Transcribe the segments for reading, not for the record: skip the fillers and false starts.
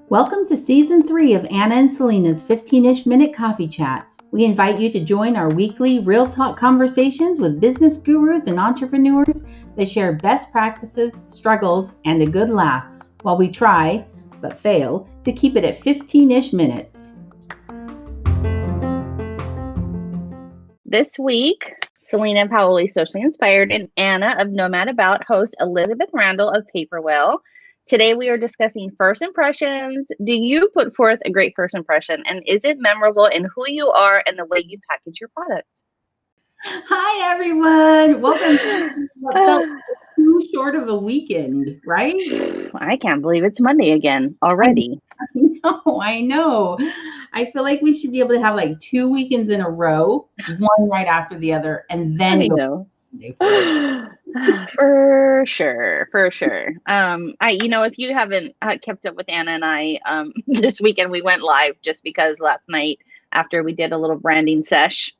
Welcome to Season 3 of Anna and Selena's 15-ish minute coffee chat. We invite you to join our weekly real talk conversations with business gurus and entrepreneurs that share best practices, struggles, and a good laugh while we try, but fail, to keep it at 15-ish minutes. This week, Selena of Howley Socially Inspired and Anna of Nomad About host Elizabeth Randle of Paperwell. Today we are discussing first impressions. Do you put forth a great first impression, and is it memorable in who you are and the way you package your products? Hi everyone, welcome. What felt too short of a weekend, right? I can't believe it's Monday again already. I know. I feel like we should be able to have like 2 weekends in a row, one right after the other, and then go Monday forward. For sure. If you haven't kept up with Anna and I, this weekend we went live just because last night after we did a little branding sesh,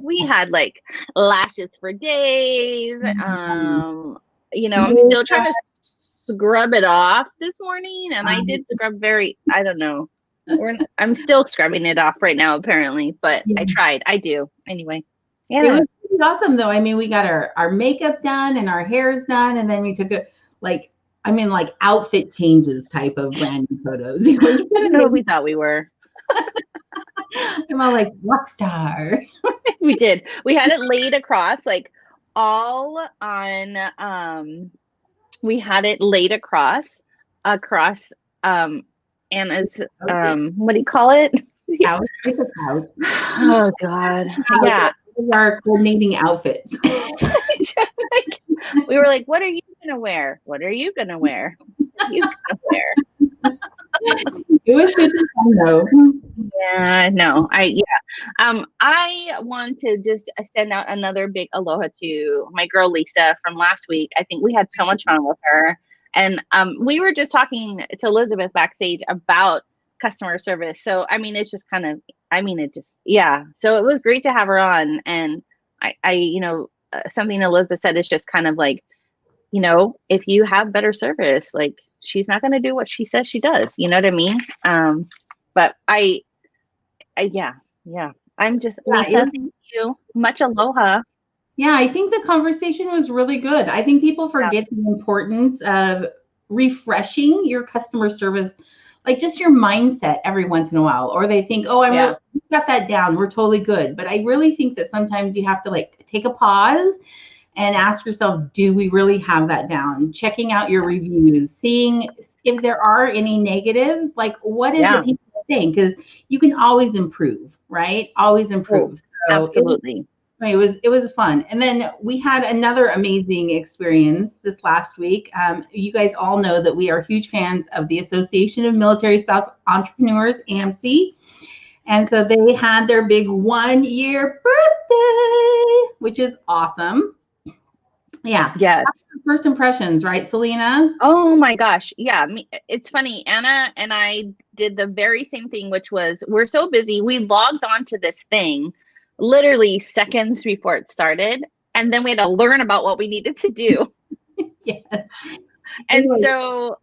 we had like lashes for days. I'm still trying to scrub it off this morning, and I did scrub I don't know. I'm still scrubbing it off right now, apparently, but I tried. I do anyway. Yeah. It was pretty awesome though. I mean, we got our makeup done and our hair's done, and then we took outfit changes type of branding photos. I don't know what we thought we were. I'm all like rock star. We did. We had it laid across, like all on we had it laid across Anna's what do you call it? Couch. Oh God. Yeah. Our coordinating outfits. We were like, what are you gonna wear? What are you gonna wear? What are you gonna wear? It was super fun though. Yeah, no, I want to just send out another big aloha to my girl Lisa from last week. I think we had so much fun with her, and we were just talking to Elizabeth backstage about customer service. So I mean, it's just so it was great to have her on. And I something Elizabeth said is just kind of like, if you have better service, like she's not going to do what she says she does. You know what I mean? But I'm just, Lisa, thank you. Much aloha. Yeah, I think the conversation was really good. I think people forget the importance of refreshing your customer service, like just your mindset every once in a while, or they think, oh, we got that down, we're totally good. But I really think that sometimes you have to like take a pause and ask yourself, do we really have that down? Checking out your reviews, seeing if there are any negatives, like what is it people are saying? Because you can always improve, right? Always improve. So absolutely. It was fun. And then we had another amazing experience this last week. You guys all know that we are huge fans of the Association of Military Spouse Entrepreneurs, AMC. And so they had their big 1-year birthday, which is awesome. Yeah. Yes. First impressions, right, Selena? Oh my gosh. Yeah. It's funny. Anna and I did the very same thing, which was we're so busy. We logged on to this thing literally seconds before it started. And then we had to learn about what we needed to do. Yes. And so,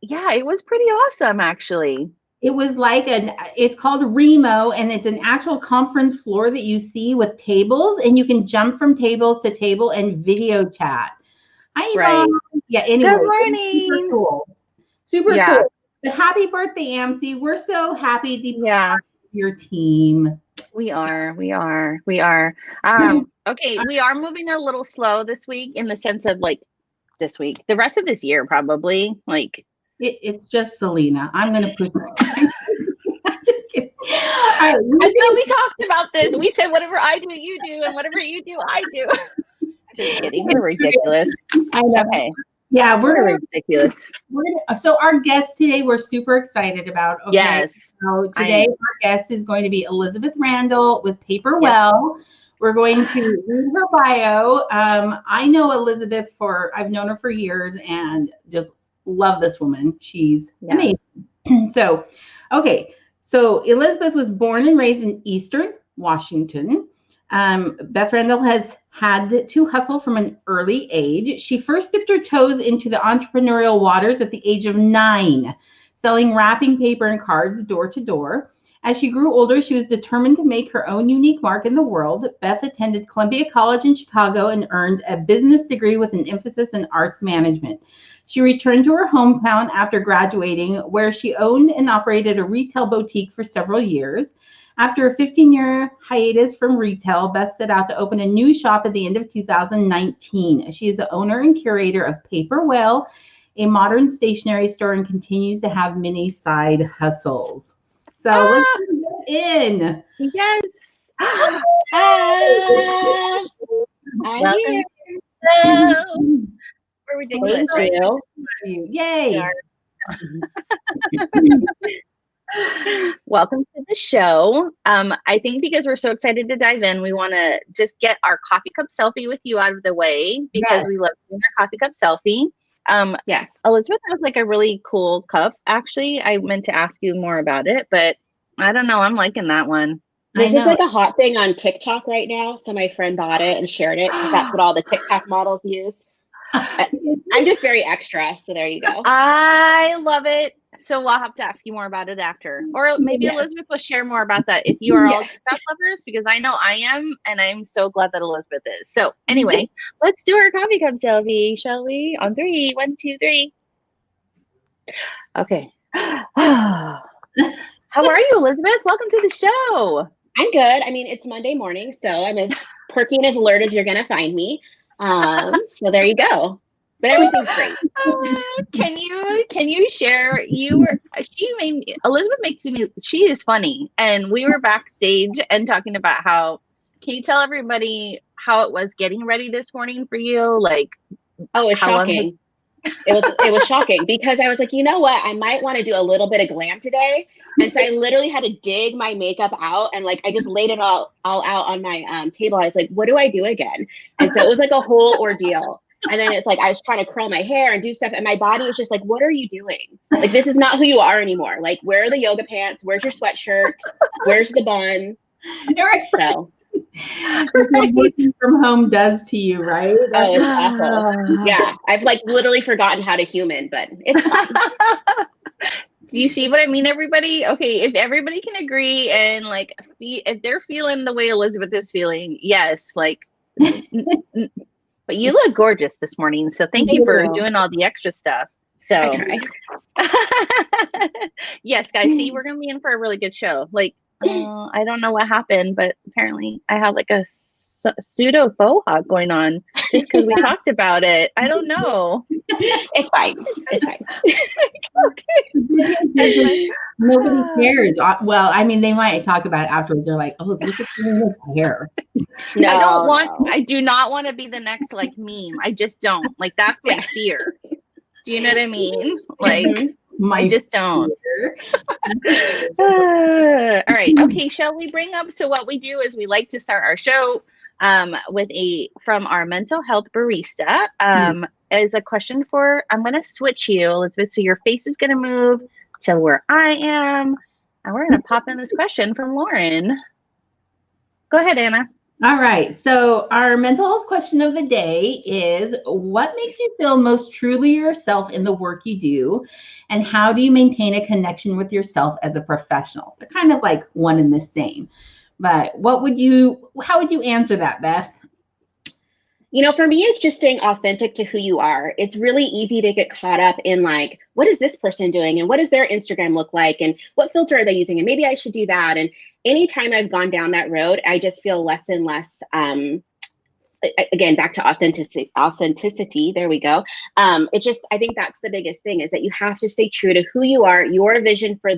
it was pretty awesome, actually. It was like it's called Remo, and it's an actual conference floor that you see with tables, and you can jump from table to table and video chat. Hi, right. Yeah, anyway. Good morning. Super cool. But happy birthday, AMC. We're so happy to be part of your team. We are. Okay, we are moving a little slow this week in the sense of like this week. The rest of this year, probably, like it's just Selena. I'm gonna push it. Just kidding. All right, I thought we talked about this. We said whatever I do, you do, and whatever you do, I do. Just kidding. We're ridiculous. I know. Okay. Yeah, we're ridiculous. So our guest today, we're super excited about. Okay? Yes. So today our guest is going to be Elizabeth Randle with Paperwell. Yep. We're going to read her bio. I know Elizabeth I've known her for years and just love this woman. She's amazing. So Elizabeth was born and raised in Eastern Washington. Beth Randle has had to hustle from an early age. She first dipped her toes into the entrepreneurial waters at the age of 9, selling wrapping paper and cards door to door. As she grew older, she was determined to make her own unique mark in the world. Beth attended Columbia College in Chicago and earned a business degree with an emphasis in arts management. She returned to her hometown after graduating, where she owned and operated a retail boutique for several years. After a 15-year hiatus from retail, Beth set out to open a new shop at the end of 2019. She is the owner and curator of Paper Whale, a modern stationery store, and continues to have many side hustles. So let's get in. Yes. I'm here. We're ridiculous, right? Yay. Welcome to the show. I think because we're so excited to dive in, we want to just get our coffee cup selfie with you out of the way because we love doing our coffee cup selfie. Yes, Elizabeth has like a really cool cup. Actually, I meant to ask you more about it, but I don't know. I'm liking that one. This is like a hot thing on TikTok right now. So my friend bought it and shared it because that's what all the TikTok models use. I'm just very extra, so there you go. I love it. So we'll have to ask you more about it after. Or maybe Elizabeth will share more about that if you are all TikTok lovers, because I know I am, and I'm so glad that Elizabeth is. So anyway, let's do our coffee cup selfie, shall we? On 3, 1, 2, 3. Okay. How are you, Elizabeth? Welcome to the show. I'm good. I mean, it's Monday morning, so I'm as perky and as alert as you're going to find me. So there you go. But everything's great. Can you share? Elizabeth makes me. She is funny, and we were backstage and talking about how. Can you tell everybody how it was getting ready this morning for you? Like, oh, it was shocking. It was shocking because I was like, you know what? I might want to do a little bit of glam today, and so I literally had to dig my makeup out and like I just laid it all out on my table. I was like, what do I do again? And so it was like a whole ordeal. And then it's like I was trying to curl my hair and do stuff, and my body was just like, what are you doing? Like, this is not who you are anymore. Like, where are the yoga pants? Where's your sweatshirt? Where's the bun? So what working from home does to you, right? Oh, it's awful. Yeah, I've like literally forgotten how to human, but it's fine. Do you see what I mean, everybody? Okay, if everybody can agree and like if they're feeling the way Elizabeth is feeling, yes, like but you look gorgeous this morning, so thank you for doing all the extra stuff. So I try. Yes, guys, see, we're gonna be in for a really good show. Like I don't know what happened, but apparently I have like a pseudo faux hawk going on just because we talked about it. I don't know. It's fine. It's fine. Okay. Nobody cares. Well, I mean, they might talk about it afterwards. They're like, "Oh, look at your hair." No, I do not want to be the next like meme. I just don't. Like that's my fear. Do you know what I mean? Like. I just don't. All right. Okay. Shall we bring up? So what we do is we like to start our show with from our mental health barista is a question for, I'm going to switch you, Elizabeth. So your face is going to move to where I am. And we're going to pop in this question from Lauren. Go ahead, Anna. All right. So our mental health question of the day is, what makes you feel most truly yourself in the work you do? And how do you maintain a connection with yourself as a professional? They're kind of like one and the same. But how would you answer that, Beth? You know, for me, it's just staying authentic to who you are. It's really easy to get caught up in like, what is this person doing? And what does their Instagram look like? And what filter are they using? And maybe I should do that. And anytime I've gone down that road, I just feel less and less, again, back to authenticity. There we go. It's just, I think that's the biggest thing is that you have to stay true to who you are, your vision for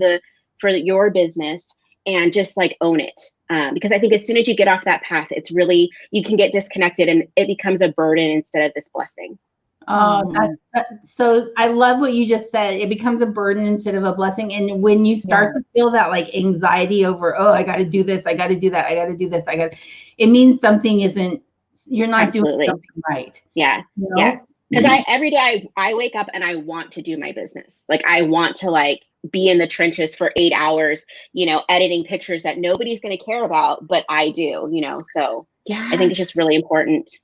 your business, and just like own it. Because I think as soon as you get off that path, it's really, you can get disconnected and it becomes a burden instead of this blessing. Oh, so I love what you just said. It becomes a burden instead of a blessing. And when you start to feel that like anxiety over, oh, I got to do this, I got to do that, I got to do this, it means something isn't, you're not doing something right. Yeah. You know? Yeah. Because every day I wake up and I want to do my business. Like I want to like be in the trenches for 8 hours, editing pictures that nobody's going to care about, but I do, so yes. I think it's just really important.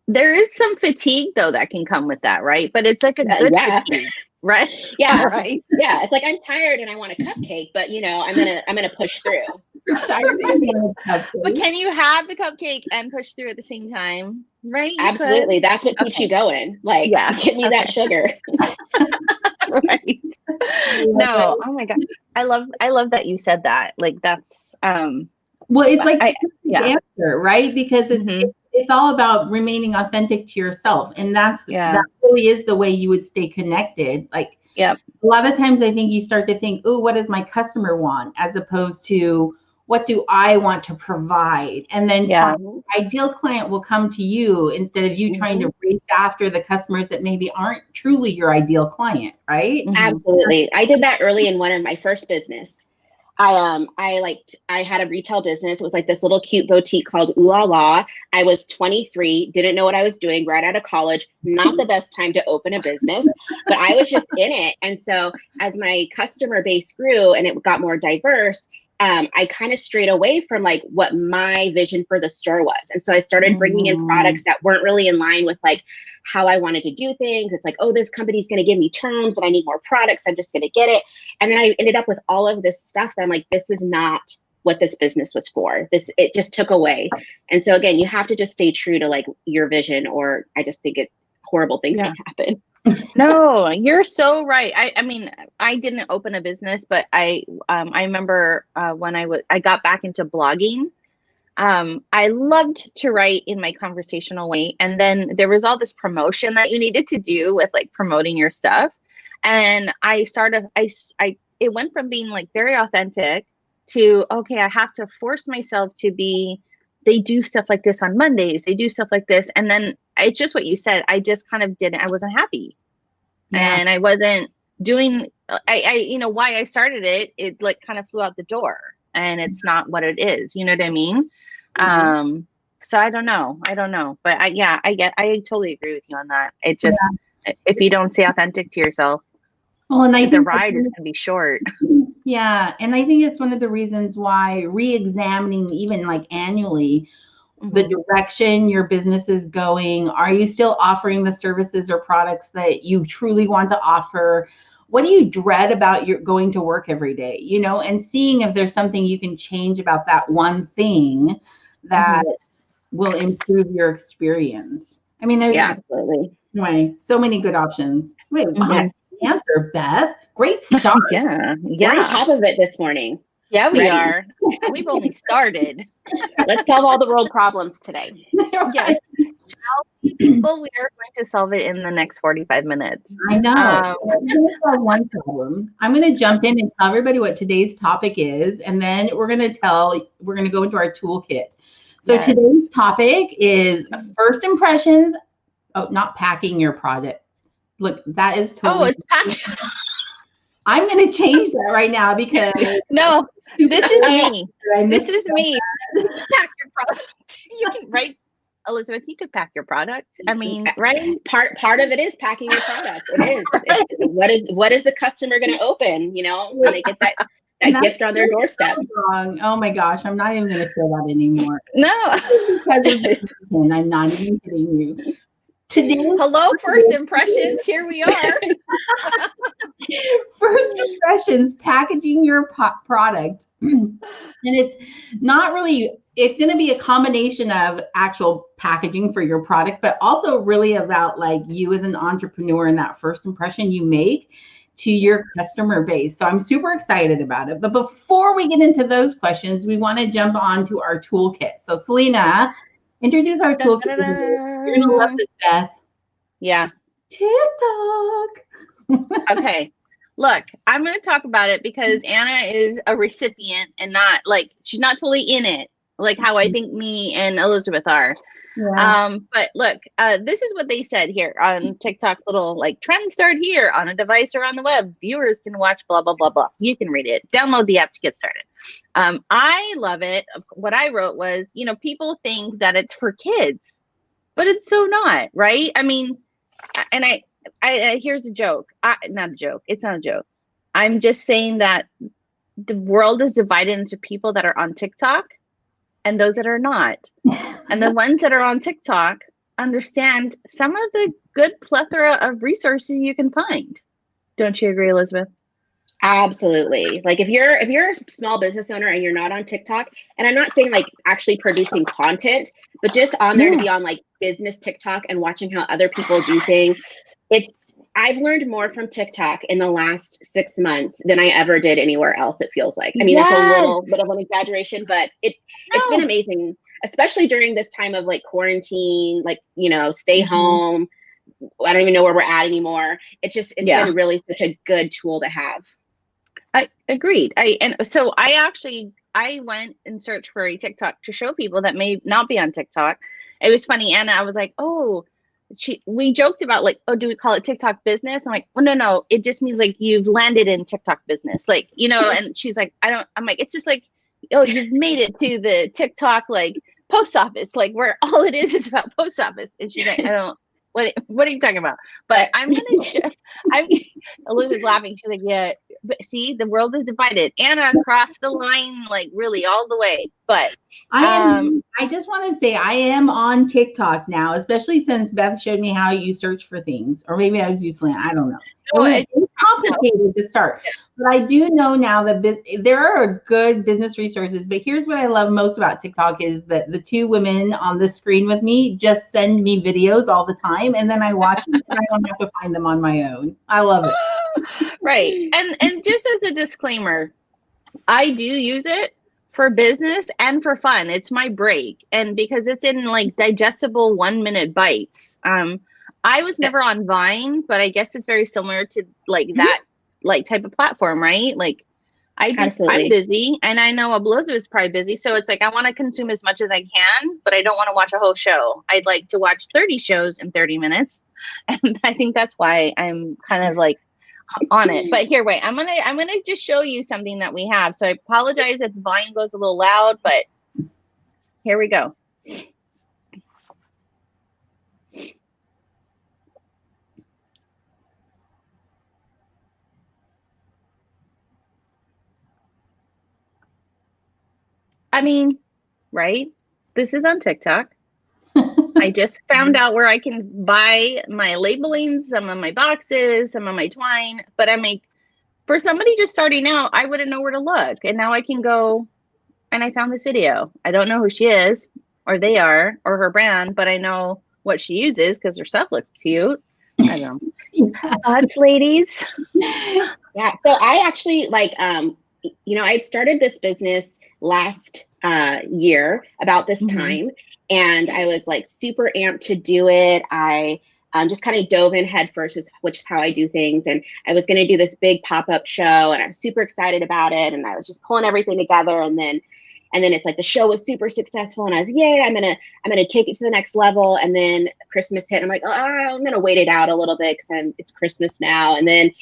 There is some fatigue though that can come with that, right? But it's like a good fatigue, right? Yeah, right. Yeah, it's like I'm tired and I want a cupcake, but I'm gonna push through. But can you have the cupcake and push through at the same time? Right? Absolutely. That's what keeps you going. Like, give me that sugar. Right. No. Oh my God. I love that you said that. Like that's well, it's like the answer, right? Because it's all about remaining authentic to yourself. And that really is the way you would stay connected. Like a lot of times I think you start to think, oh, what does my customer want? As opposed to what do I want to provide? And then the ideal client will come to you instead of you trying to race after the customers that maybe aren't truly your ideal client, right? Absolutely. I did that early in one of my first business. I had a retail business. It was like this little cute boutique called Ooh La La. I was 23, didn't know what I was doing, right out of college. Not the best time to open a business, but I was just in it. And so as my customer base grew and it got more diverse, I kind of strayed away from like what my vision for the store was. And so I started bringing in products that weren't really in line with like how I wanted to do things. It's like, oh, this company's going to give me terms and I need more products. I'm just going to get it. And then I ended up with all of this stuff that I'm like, this is not what this business was for. It just took away. And so again, you have to just stay true to like your vision, or I just think horrible things can happen. No, you're so right. I mean, I didn't open a business, but I remember when I got back into blogging. I loved to write in my conversational way, and then there was all this promotion that you needed to do with like promoting your stuff, and it went from being like very authentic to okay, I have to force myself to be. They do stuff like this on Mondays. They do stuff like this. And then it's just what you said. I just kind of I wasn't happy. And I wasn't doing, why I started it like kind of flew out the door, and it's not what it is. You know what I mean? So I don't know. But I totally agree with you on that. It just, if you don't stay authentic to yourself, well, and I think the ride is going to be short. Yeah. And I think it's one of the reasons why re-examining even like annually the direction your business is going. Are you still offering the services or products that you truly want to offer? What do you dread about your going to work every day? And seeing if there's something you can change about that one thing that will improve your experience. I mean, there's absolutely. Anyway, so many good options. Wait, wow. Answer, Beth. Great start. We're on top of it this morning. Yeah, we are. We've only started. Let's solve all the world problems today. Yes. People, we are going to solve it in the next 45 minutes. I know. I'm going to solve one problem. I'm going to jump in and tell everybody what today's topic is, and then we're going to go into our toolkit. So today's topic is first impressions. Oh, not packing your product. Look, that is totally. Oh, it's packing. I'm going to change that right now because no, this is me. This is me. Pack your product. You can, right, Elizabeth? You could pack your product. I mean, right? Part of it is packing your product. It is. Right. What is the customer going to open? When they get that gift on their doorstep. Wrong. Oh my gosh, I'm not even going to feel that anymore. No, I'm not even kidding you. Today, hello, first impressions. Here we are. First impressions, packaging your product. And it's not really, it's going to be a combination of actual packaging for your product, but also really about like you as an entrepreneur and that first impression you make to your customer base. So I'm super excited about it. But before we get into those questions, we want to jump on to our toolkit. So Selena, introduce our toolkit. You're going to love this, Beth. Yeah. TikTok. Okay. Look, I'm going to talk about it because Anna is a recipient and not like, she's not totally in it, like how I think me and Elizabeth are. Yeah. But look, this is what they said here on TikTok's little like trend start here on a device or on the web. Viewers can watch blah, blah, blah, blah. You can read it. Download the app to get started. I love it. What I wrote was, people think that it's for kids, but it's so not, right? I mean, and I here's a joke. Not a joke. It's not a joke. I'm just saying that the world is divided into people that are on TikTok and those that are not. And the ones that are on TikTok understand some of the good plethora of resources you can find. Don't you agree, Elizabeth? Absolutely. Like if you're a small business owner and you're not on TikTok, and I'm not saying like actually producing content, but just on there to be on like business TikTok and watching how other people do things. I've learned more from TikTok in the last 6 months than I ever did anywhere else, it feels like. I mean, that's a little bit of an exaggeration, but it's been amazing, especially during this time of like quarantine, like, you know, stay home. I don't even know where we're at anymore. It's been really such a good tool to have. I agreed. I went and searched for a TikTok to show people that may not be on TikTok. It was funny, Anna. I was like, oh, we joked about like, oh, do we call it TikTok business? I'm like, well, no, it just means like you've landed in TikTok business, like, you know. And she's like, I'm like, it's just like, oh, you've made it to the TikTok like post office, like where all it is about post office. And she's like, I don't. What are you talking about? But Elizabeth's laughing. She's like, yeah, but see, the world is divided. Anna crossed the line, like really all the way. But I just want to say I am on TikTok now, especially since Beth showed me how you search for things, or maybe I was using it. I don't know. It's complicated to start, but I do know now that there are good business resources. But here's what I love most about TikTok is that the two women on the screen with me just send me videos all the time, and then I watch them, and I don't have to find them on my own. I love it. Right, and just as a disclaimer, I do use it for business and for fun. It's my break, and because it's in like digestible 1-minute bites. I was never on Vine, but I guess it's very similar to like that like type of platform, right? Like I'm busy, and I know Elizabeth's probably busy, so it's like I want to consume as much as I can, but I don't want to watch a whole show. I'd like to watch 30 shows in 30 minutes, and I think that's why I'm kind of like on it. But here, wait, I'm gonna just show you something that we have. So I apologize if Vine goes a little loud, but here we go. I mean, right? This is on TikTok. I just found out where I can buy my labelings, some of my boxes, some of my twine. But I'm like, for somebody just starting out, I wouldn't know where to look. And now I can go, and I found this video. I don't know who she is, or they are, or her brand, but I know what she uses because her stuff looks cute. I don't know. Thoughts, ladies? Yeah. So I actually like, you know, I had started this business last year about this time, and I was like super amped to do it. I just kind of dove in head first, which is how I do things. And I was going to do this big pop-up show, and I was super excited about it. And I was just pulling everything together. And then it's like the show was super successful, and I was, yay, I'm gonna take it to the next level. And then Christmas hit, and I'm like, oh, I'm gonna wait it out a little bit because it's Christmas now. And then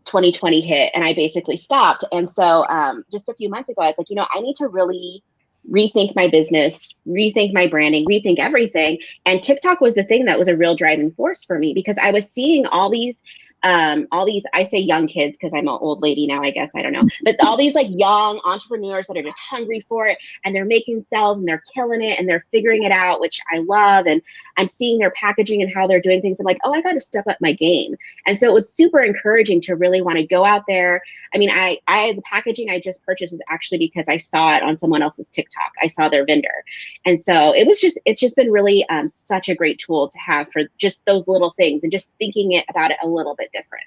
2020 hit, and I basically stopped. And so just a few months ago, I was like, you know, I need to really rethink my business, rethink my branding, rethink everything. And TikTok was the thing that was a real driving force for me, because I was seeing all these, I say young kids because I'm an old lady now, I guess, I don't know, but all these like young entrepreneurs that are just hungry for it, and they're making sales and they're killing it and they're figuring it out, which I love. And I'm seeing their packaging and how they're doing things. I'm like, oh, I got to step up my game. And so it was super encouraging to really want to go out there. I mean, the packaging I just purchased is actually because I saw it on someone else's TikTok. I saw their vendor. And so it's just been really such a great tool to have for just those little things and just thinking about it a little bit different.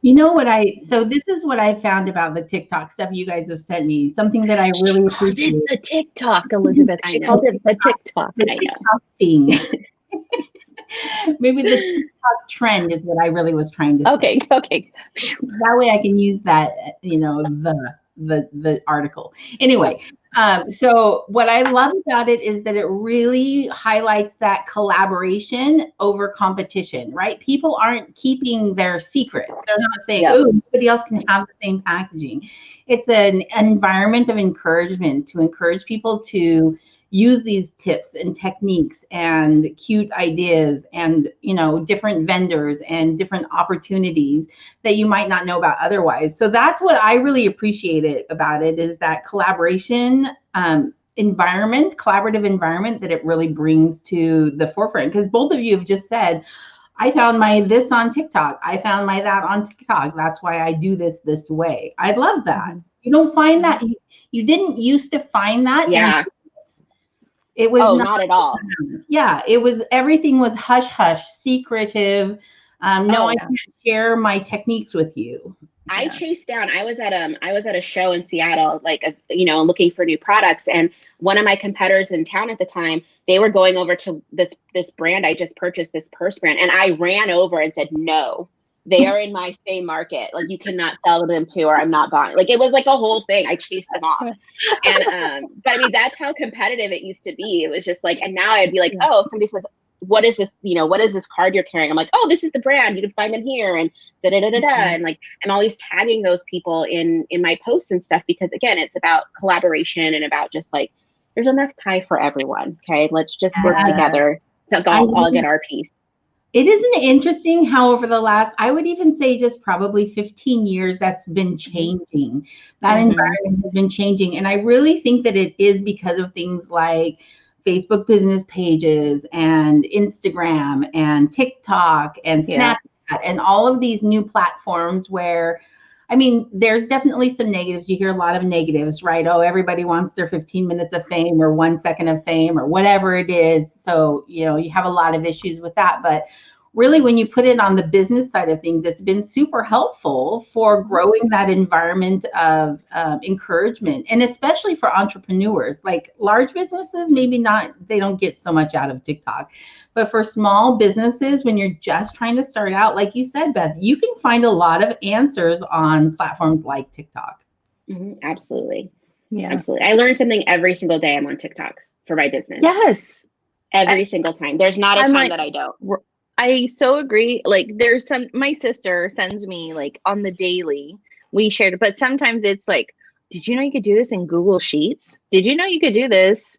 You know what so this is what I found about the TikTok stuff you guys have sent me. Something that I really appreciate. The TikTok, Elizabeth. She called it the TikTok. The TikTok thing. Maybe the TikTok trend is what I really was trying to say. Okay. That way I can use that, you know, the article. Anyway, so what I love about it is that it really highlights that collaboration over competition, right? People aren't keeping their secrets. They're not saying, oh, nobody else can have the same packaging. It's an environment of encouragement to encourage people to use these tips and techniques and cute ideas and, you know, different vendors and different opportunities that you might not know about otherwise. So that's what I really appreciated about it, is that collaboration collaborative environment that it really brings to the forefront. Because both of you have just said, I found my this on TikTok. I found my that on TikTok. That's why I do this way. I love that. You don't find that. You didn't used to find that. Yeah. It was not at all. Yeah, it was, everything was hush hush, secretive. No, I can't share my techniques with you. I chased down. I was at a show in Seattle, like you know, looking for new products, and one of my competitors in town at the time, they were going over to this brand I just purchased, this purse brand, and I ran over and said, no, they are in my same market. Like, you cannot sell them to, or I'm not buying. Like, it was like a whole thing. I chased them off. And but I mean, that's how competitive it used to be. It was just like, and now I'd be like, oh, somebody says, what is this, you know, what is this card you're carrying? I'm like, oh, this is the brand, you can find them here, and and like, I'm always tagging those people in my posts and stuff, because again, it's about collaboration and about just like, there's enough pie for everyone. Okay, let's just work together to all get our piece. It isn't interesting how over the last, I would even say just probably 15 years, that's been changing. That environment has been changing. And I really think that it is because of things like Facebook business pages and Instagram and TikTok and Snapchat and all of these new platforms where, I mean, there's definitely some negatives. You hear a lot of negatives, right? Oh, everybody wants their 15 minutes of fame or 1 second of fame or whatever it is. So, you know, you have a lot of issues with that. But really, when you put it on the business side of things, it's been super helpful for growing that environment of encouragement, and especially for entrepreneurs. Like large businesses, maybe not, they don't get so much out of TikTok. But for small businesses, when you're just trying to start out, like you said, Beth, you can find a lot of answers on platforms like TikTok. Absolutely. Yeah, absolutely. I learn something every single day I'm on TikTok for my business. Yes. Every single time. There's not a time that I don't. I so agree. Like, there's my sister sends me like on the daily, we shared it, but sometimes it's like, did you know you could do this in Google Sheets? Did you know you could do this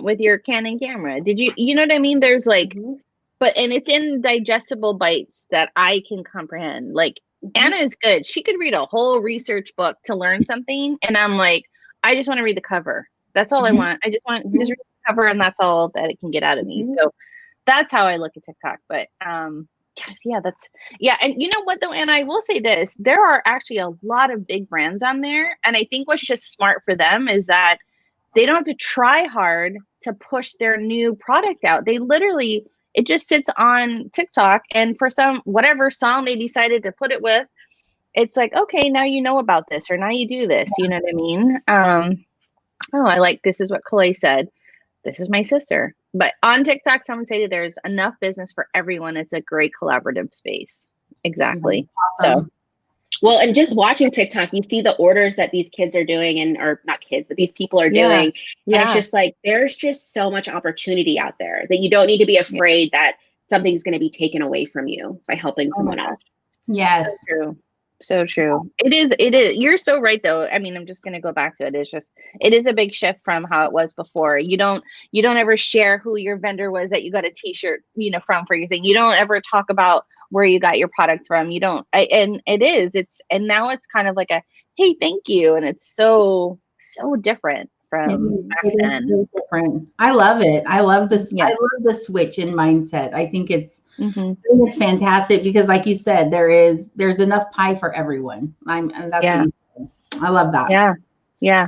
with your Canon camera? Did you know what I mean? There's like, and it's in digestible bites that I can comprehend. Like, Anna is good. She could read a whole research book to learn something. And I'm like, I just want to read the cover. That's all I want. I just want to just read the cover, and that's all that it can get out of me. So that's how I look at TikTok. But and you know what though, and I will say this, there are actually a lot of big brands on there, and I think what's just smart for them is that they don't have to try hard to push their new product out. They literally, it just sits on TikTok, and for some whatever song they decided to put it with, it's like, okay, now you know about this, or now you do this. You know what I mean? I like, this is what Kalei said. This is my sister. But on TikTok, someone stated there's enough business for everyone. It's a great collaborative space. Exactly. Awesome. So, well, and just watching TikTok, you see the orders that these kids are doing, or not kids, but these people are doing. And it's just like, there's just so much opportunity out there that you don't need to be afraid that something's going to be taken away from you by helping someone else. Yes. So true. So true. It is. You're so right though. I mean, I'm just going to go back to it. It is a big shift from how it was before. You don't ever share who your vendor was that you got a t-shirt, from for your thing. You don't ever talk about where you got your product from. You don't. And and now it's kind of like a, hey, thank you. And it's so different from back then. So different. I love it. I love this. I love the switch in mindset. I think it's fantastic because, like you said, there's enough pie for everyone. And that's what you said. I love that. Yeah.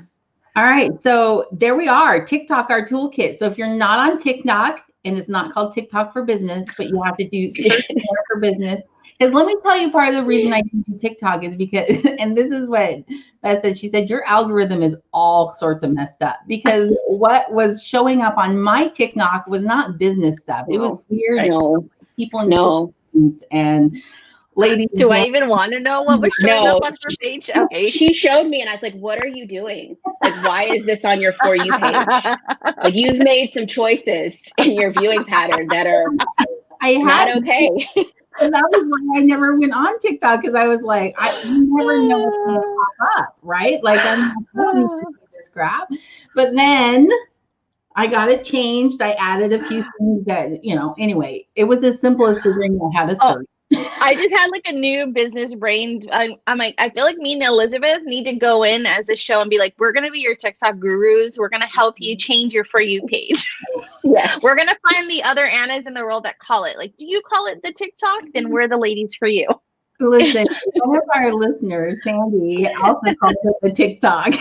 All right. So there we are. TikTok, our toolkit. So if you're not on TikTok, and it's not called TikTok for Business, but you have to do search for business. Because let me tell you, part of the reason I do TikTok is because, and this is what Beth said, she said, your algorithm is all sorts of messed up, because what was showing up on my TikTok was not business stuff. It was weird people and ladies. Do I even want to know what was showing up on her page? Okay. She showed me and I was like, what are you doing? Like, why is this on your For You page? Like, you've made some choices in your viewing pattern that are not okay. And that was why I never went on TikTok, because I was like, I never know what's going to pop up, right? Like, I'm not going to this crap. But then I got it changed. I added a few things that, anyway, it was as simple as figuring out how to search. I just had like a new business brain. I'm like, I feel like me and Elizabeth need to go in as a show and be like, we're going to be your TikTok gurus. We're going to help you change your For You page. Yes. We're going to find the other Annas in the world that call it. Like, do you call it the TikTok? Then we're the ladies for you. Listen, one of our listeners, Sandy, also calls it the TikTok.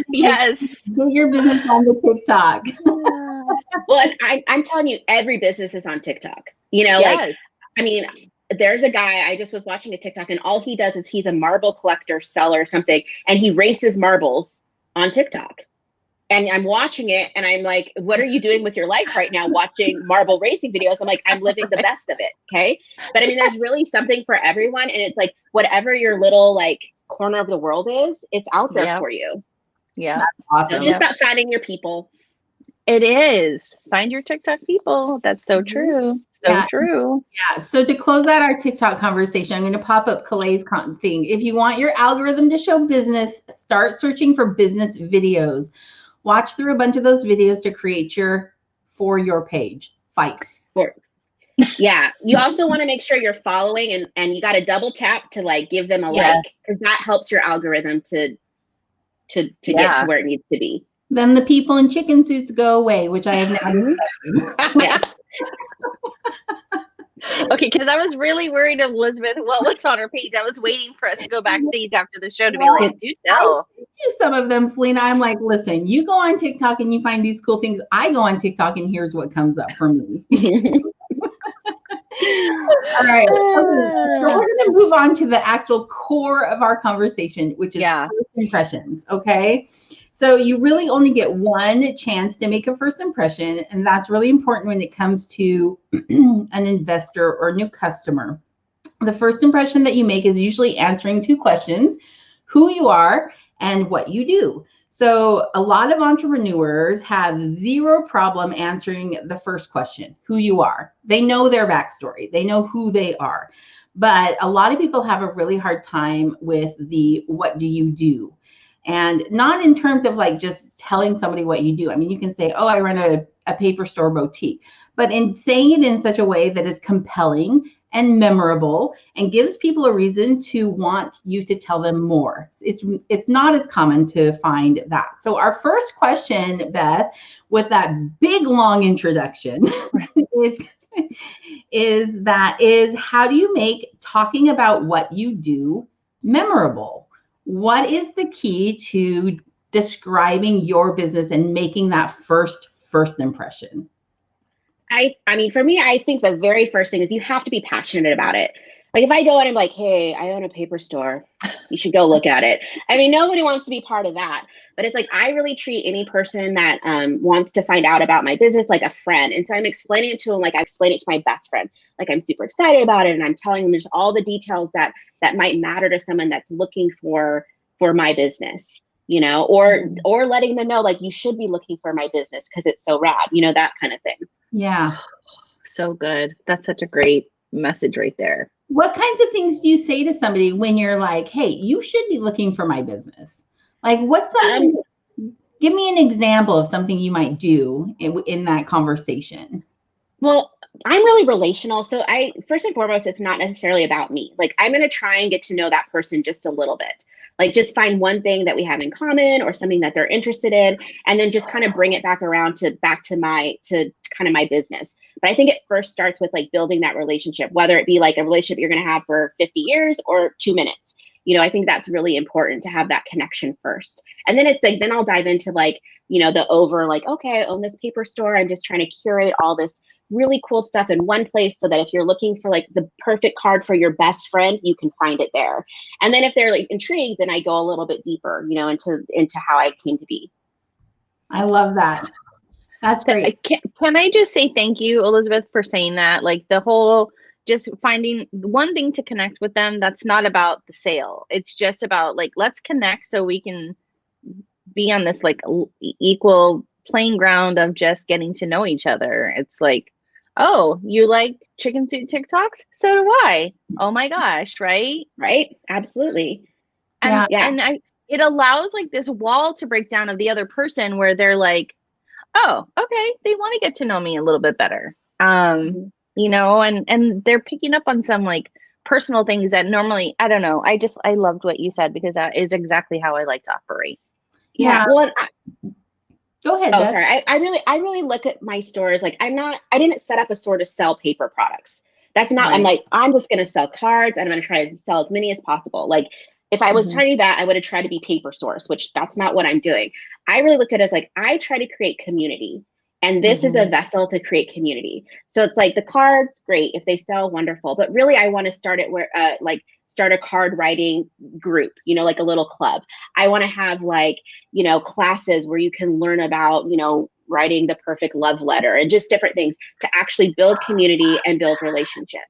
Yes. Get your business on the TikTok. Well, and I'm telling you, every business is on TikTok. Yes. There's a guy, I just was watching a TikTok, and all he does is he's a marble collector, seller, or something, and he races marbles on TikTok. And I'm watching it, and I'm like, what are you doing with your life right now watching marble racing videos? I'm like, I'm living the best of it, okay? But there's really something for everyone, and it's like, whatever your little, corner of the world is, it's out there for you. Yeah. That's awesome. So it's just about finding your people. It is. Find your TikTok people. That's so true. So true. Yeah. So to close out our TikTok conversation, I'm going to pop up Kalay's thing. If you want your algorithm to show business, start searching for business videos. Watch through a bunch of those videos to create your For Your page. Fight. Yeah. You also want to make sure you're following, and you got to double tap to give them a like, because that helps your algorithm to get to where it needs to be. Then the people in chicken suits go away, which I have now. Yes. Okay, because I was really worried of Elizabeth, what was on her page. I was waiting for us to go backstage after the show to be like, do tell. I do some of them, Selena. I'm like, listen, you go on TikTok and you find these cool things. I go on TikTok and here's what comes up for me. All right. So we're going to move on to the actual core of our conversation, which is first impressions. Okay. So you really only get one chance to make a first impression, and that's really important when it comes to an investor or new customer. The first impression that you make is usually answering two questions: who you are and what you do. So a lot of entrepreneurs have zero problem answering the first question, who you are. They know their backstory. They know who they are. But a lot of people have a really hard time with the what do you do? And not in terms of just telling somebody what you do. I mean, you can say, oh, I run a paper store boutique, but in saying it in such a way that is compelling and memorable and gives people a reason to want you to tell them more. It's not as common to find that. So our first question, Beth, with that big long introduction is how do you make talking about what you do memorable? What is the key to describing your business and making that first impression? I mean, for me, I think the very first thing is you have to be passionate about it. Like if I go in and I'm like, hey, I own a paper store, you should go look at it. I mean, nobody wants to be part of that, but it's like, I really treat any person that wants to find out about my business like a friend. And so I'm explaining it to them like I explain it to my best friend. Like I'm super excited about it, and I'm telling them just all the details that might matter to someone that's looking for my business, or letting them know like you should be looking for my business because it's so rad, that kind of thing. Yeah. So good. That's such a great message right there. What kinds of things do you say to somebody when you're like, hey, you should be looking for my business? Like what's something, give me an example of something you might do in that conversation. Well, I'm really relational. So first and foremost, it's not necessarily about me. Like I'm going to try and get to know that person just a little bit. Like just find one thing that we have in common or something that they're interested in, and then just kind of bring it back around to my business. But I think it first starts with like building that relationship, whether it be like a relationship you're going to have for 50 years or 2 minutes. I think that's really important to have that connection first. And then it's like, then I'll dive into like, the over like, okay, I own this paper store. I'm just trying to curate all this really cool stuff in one place so that if you're looking for like the perfect card for your best friend, you can find it there. And then if they're like intrigued, then I go a little bit deeper, into how I came to be. I love that. That's great. Can I just say thank you, Elizabeth, for saying that? Like the whole just finding one thing to connect with them. That's not about the sale. It's just about like, let's connect so we can be on this like equal playing ground of just getting to know each other. It's like, oh, you like chicken soup TikToks? So do I. Oh my gosh, right? Right. Absolutely. And it allows like this wall to break down of the other person where they're like, oh, okay, they want to get to know me a little bit better. You know, and they're picking up on some like personal things that normally, I don't know. I loved what you said, because that is exactly how I like to operate. Yeah. Well, go ahead. Oh, sorry. I really look at my stores like I didn't set up a store to sell paper products. That's not, I'm like, I'm just going to sell cards and I'm going to try to sell as many as possible. Like if I was trying to do that, I would have tried to be paper source, which that's not what I'm doing. I really looked at it as like, I try to create community, and this is a vessel to create community. So it's like the cards, great. If they sell, wonderful. But really I want to start it where, like start a card writing group, you know, like a little club. I want to have like, you know, classes where you can learn about, you know, writing the perfect love letter and just different things to actually build community and build relationship.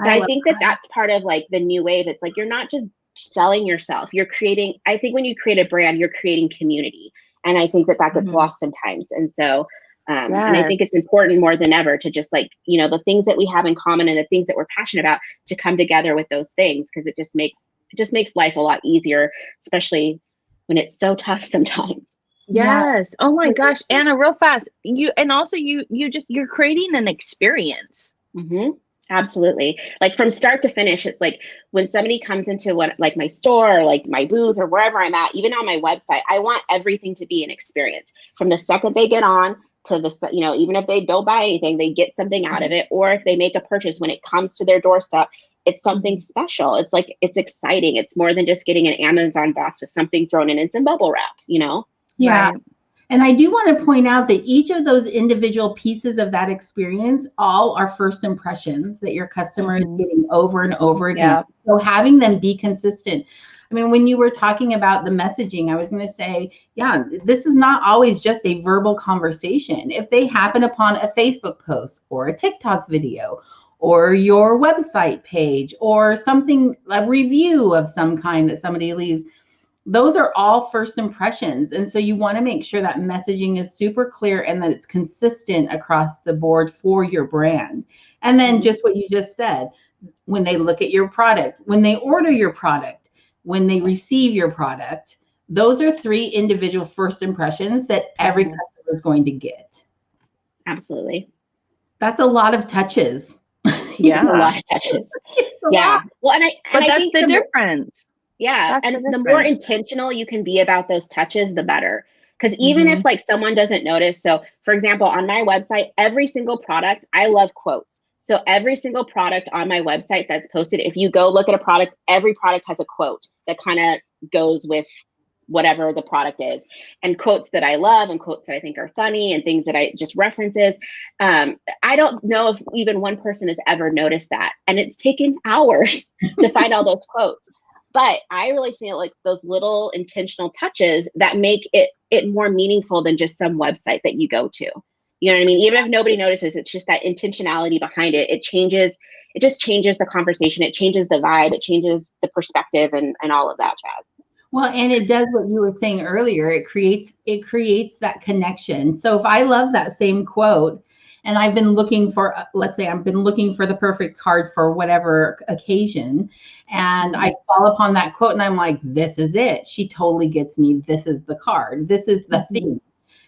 So I think that that's part of like the new wave. It's like, you're not just selling yourself, you're creating, I think when you create a brand, you're creating community. And I think that that gets lost sometimes. And so, and I think it's important more than ever to just like, you know, the things that we have in common and the things that we're passionate about to come together with those things. Cause it just makes life a lot easier, especially when it's so tough sometimes. Yes. Oh my gosh, Anna, real fast. You're creating an experience. Absolutely. Like from start to finish, it's like when somebody comes into like my store, or like my booth or wherever I'm at, even on my website, I want everything to be an experience from the second they get on to the, you know, even if they don't buy anything, they get something out of it. Or if they make a purchase, when it comes to their doorstep, it's something special. It's like, it's exciting. It's more than just getting an Amazon box with something thrown in some bubble wrap, you know? Yeah. Right. And I do want to point out that each of those individual pieces of that experience, all are first impressions that your customer is getting over and over again. Yeah. So having them be consistent. I mean, when you were talking about the messaging, I was going to say, yeah, this is not always just a verbal conversation. If they happen upon a Facebook post or a TikTok video or your website page or something, a review of some kind that somebody leaves, those are all first impressions. And so you want to make sure that messaging is super clear and that it's consistent across the board for your brand. And then just what you just said, when they look at your product, when they order your product, when they receive your product, those are 3 individual first impressions that every customer is going to get. Absolutely. That's a lot of touches. Yeah. A lot of touches. Yeah. Well, and I think the difference. Yeah. And the more intentional you can be about those touches, the better. Because even if like someone doesn't notice, so for example, on my website, every single product, I love quotes. So every single product on my website that's posted, if you go look at a product, every product has a quote that kind of goes with whatever the product is, and quotes that I love and quotes that I think are funny and things that I just references. I don't know if even one person has ever noticed that. And it's taken hours to find all those quotes. But I really feel like those little intentional touches that make it more meaningful than just some website that you go to. You know what I mean? Even if nobody notices, it's just that intentionality behind it. It just changes the conversation. It changes the vibe. It changes the perspective and all of that jazz. Well, and it does what you were saying earlier. It creates that connection. So if I love that same quote and I've been looking for, let's say I've been looking for the perfect card for whatever occasion, and I fall upon that quote and I'm like, this is it. She totally gets me. This is the card. This is the thing.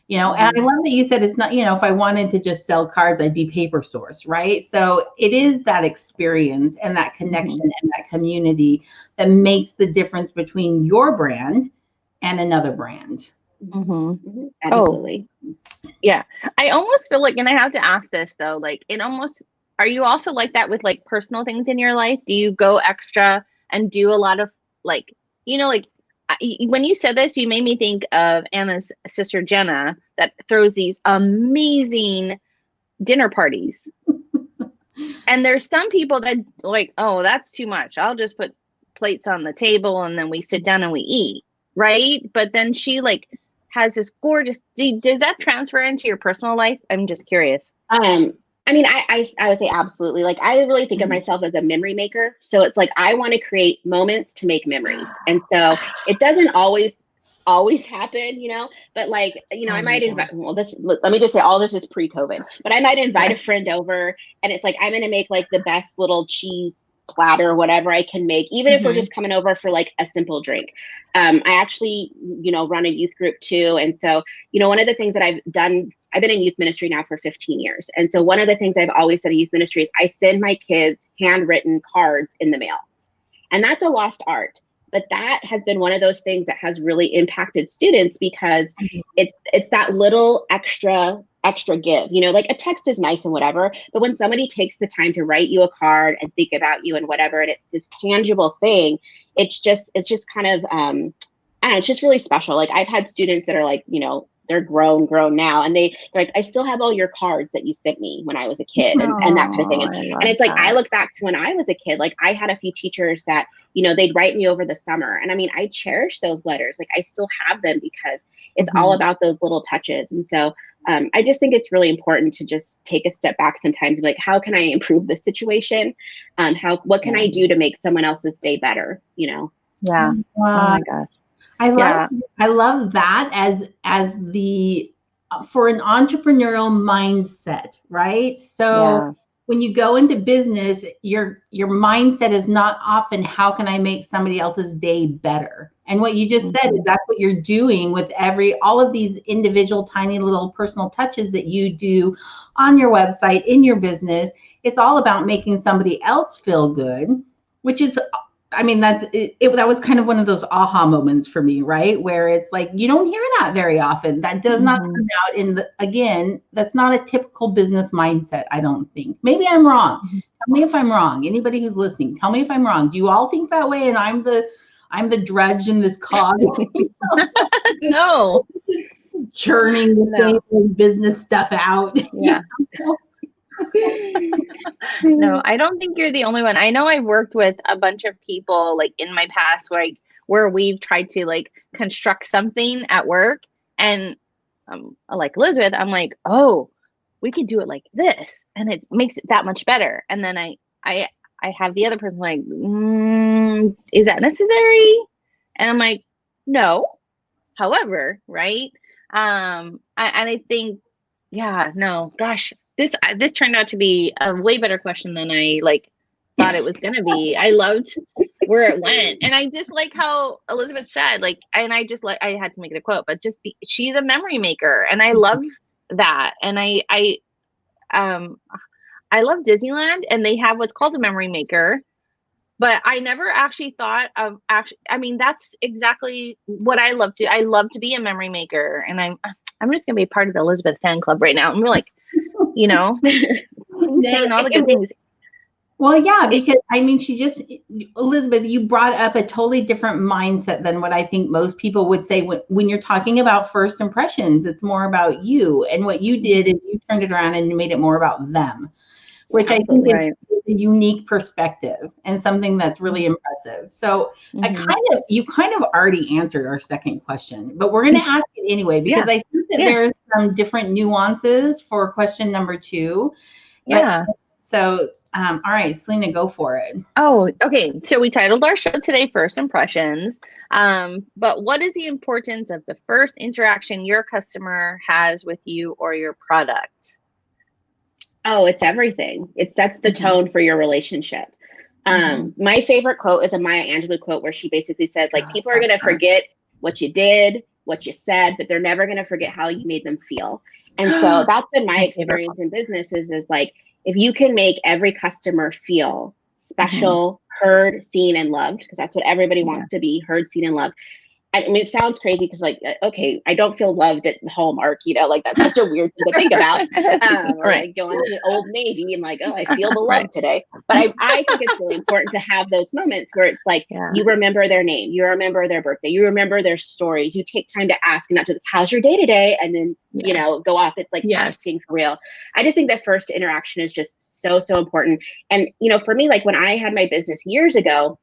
You know, and I love that you said it's not, you know, if I wanted to just sell cards, I'd be paper source, right? So it is that experience and that connection and that community that makes the difference between your brand and another brand. Absolutely. Yeah. I almost feel like, and I have to ask this though, like are you also like that with like personal things in your life? Do you go extra and do a lot of like, you know, like, when you said this, you made me think of Anna's sister, Jenna, that throws these amazing dinner parties. And there's some people that like, oh, that's too much. I'll just put plates on the table and then we sit down and we eat. Right. But then she like has this gorgeous, does that transfer into your personal life? I'm just curious. I mean, I would say absolutely. Like, I really think of myself as a memory maker. So it's like, I want to create moments to make memories. And so it doesn't always happen, you know, but like, you know, I might invite, let me just say all this is pre-COVID, but I might invite a friend over and it's like, I'm going to make like the best little cheese platter, whatever I can make, even if we're just coming over for like a simple drink. I actually, run a youth group too. And so, one of the things that I've done, I've been in youth ministry now for 15 years. And so one of the things I've always said in youth ministry is I send my kids handwritten cards in the mail. And that's a lost art. But that has been one of those things that has really impacted students because it's that little extra give, like a text is nice and whatever, but when somebody takes the time to write you a card and think about you and whatever, and it's this tangible thing, it's just kind of, I don't know, it's just really special. Like I've had students that are like, they're grown now. And they're like, I still have all your cards that you sent me when I was a kid and that kind of thing. And it's like, I look back to when I was a kid, like I had a few teachers that, they'd write me over the summer. And I mean, I cherish those letters. Like I still have them because it's all about those little touches. And so I just think it's really important to just take a step back sometimes and be like, how can I improve this situation? What can I do to make someone else's day better? Yeah. Wow. Oh my gosh. I love that as the for an entrepreneurial mindset, right? So when you go into business, your mindset is not often how can I make somebody else's day better? And what you just said is that's what you're doing with all of these individual tiny little personal touches that you do on your website, in your business. It's all about making somebody else feel good, which is, I mean, that was kind of one of those aha moments for me, right? Where it's like, you don't hear that very often. That does not come out again, that's not a typical business mindset, I don't think. Maybe I'm wrong. Tell me if I'm wrong. Anybody who's listening, tell me if I'm wrong. Do you all think that way? And I'm the drudge in this cog. No. Churning the business stuff out. Yeah. No, I don't think you're the only one. I know I've worked with a bunch of people like in my past where we've tried to like construct something at work, and like Elizabeth, I'm like, oh, we could do it like this, and it makes it that much better. And then I have the other person like, is that necessary? And I'm like, no. However, right? And I think, no, gosh. This turned out to be a way better question than I thought it was going to be. I loved where it went. And I just like how Elizabeth said, and I had to make it a quote, but she's a memory maker. And I love that. And I love Disneyland, and they have what's called a memory maker, but I never actually thought of that's exactly what I love to. I love to be a memory maker. And I'm just going to be part of the Elizabeth fan club right now. And we're like, saying all the good things. Well, yeah, because Elizabeth, you brought up a totally different mindset than what I think most people would say when you're talking about first impressions. It's more about you. And what you did is you turned it around and you made it more about them, which Absolutely, I think is a unique perspective and something that's really impressive. So you kind of already answered our second question, but we're going to ask it anyway, because I think that there's some different nuances for question number 2. Yeah. So, all right, Selena, go for it. Oh, okay. So we titled our show today, First Impressions. But what is the importance of the first interaction your customer has with you or your product? Oh, it's everything. It sets the tone for your relationship. My favorite quote is a Maya Angelou quote where she basically says, people are going to forget what you did, what you said, but they're never going to forget how you made them feel. And so that's been my experience in business is like, if you can make every customer feel special, heard, seen, and loved, because that's what everybody wants to be, heard, seen, and loved. I mean, it sounds crazy because okay, I don't feel loved at Hallmark, that's such a weird thing to think about. Or going to Old Navy and I feel the love today. But I think it's really important to have those moments where it's you remember their name, you remember their birthday, you remember their stories, you take time to ask, and not just how's your day today, and then go off. It's asking for real. I just think that first interaction is just so important. And for me, when I had my business years ago,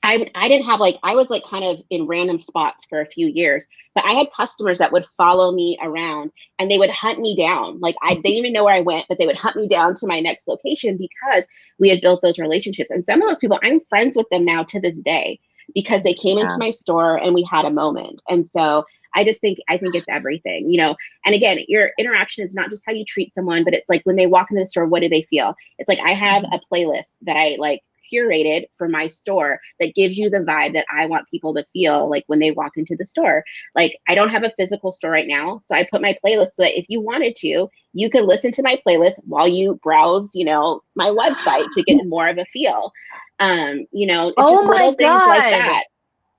I didn't have I was kind of in random spots for a few years, but I had customers that would follow me around and they would hunt me down. They didn't even know where I went, but they would hunt me down to my next location because we had built those relationships. And some of those people, I'm friends with them now to this day because they came into my store and we had a moment. And so I think it's everything, you know. And again, your interaction is not just how you treat someone, but it's like when they walk into the store, what do they feel? It's like I have a playlist that I like curated for my store that gives you the vibe that I want people to feel like when they walk into the store. Like I don't have a physical store right now, so I put my playlist so that if you wanted to, you could listen to my playlist while you browse, you know, my website to get more of a feel. You know, it's just little things like that.